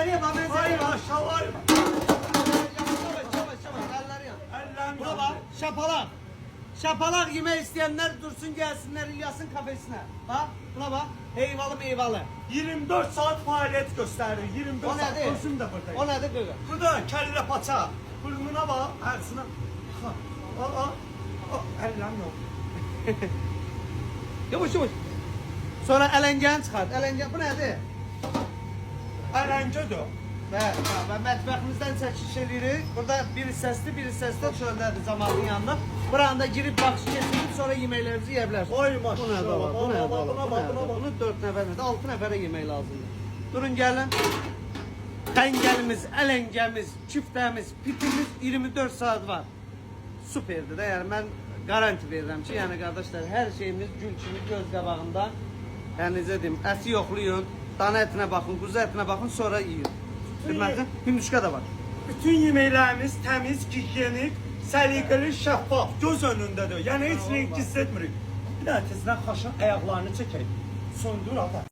benzeriye bak benzeriye. Hayır aşağılar. Çabuk elleri yan. Ellerim Buna bak şapalak. Şapalak yemek isteyenler dursun gelsinler İlyas'ın kafesine. Bak buna bak. Eyvalı meyvalı. 24 saat faaliyet gösterir. 24 O saat nedir? gözüm de buradayım. O nedir böyle? Burada kelle paça. Burnuna bak. Ersine. Ellem yok. Yavaş yavaş. Sonra elengeni çıkart. Elenge bu nedir? Elence de. Və mətbəximizdən çəkiş edirik. Burada biri səsli, biri səsli çöldədir zamanın yanında. Buranda girib baxış keçirib sonra yeməklərinizi yeyə bilərsiniz. Oy Bu maşallah. nədə var? Bu nədə var? Buna Bu bak, nədə buna var? bak. Bunu 4 nəfər nədə? 6 nəfərə yemək lazımdır. Durun gəlin. Xəngəlimiz, ələngəmiz, küftəmiz, pitimiz 24 saat var. Superdir də. Yəni mən garanti verirəm ki, yəni qardaşlar hər şeyimiz gül kimi göz qabağında. Yəni necə deyim, əti yoxlayın, dana ətinə baxın, quzu ətinə baxın, sonra yiyin. Bilmədin? Hinduşka da var. Bütün yemeklerimiz temiz, hijyenik, səliqəli, şəffaf, göz önündədir. Yəni heç renk hiss etmirik. Bir daha tezdən xaşın ayaqlarını çəkək. Söndür ata.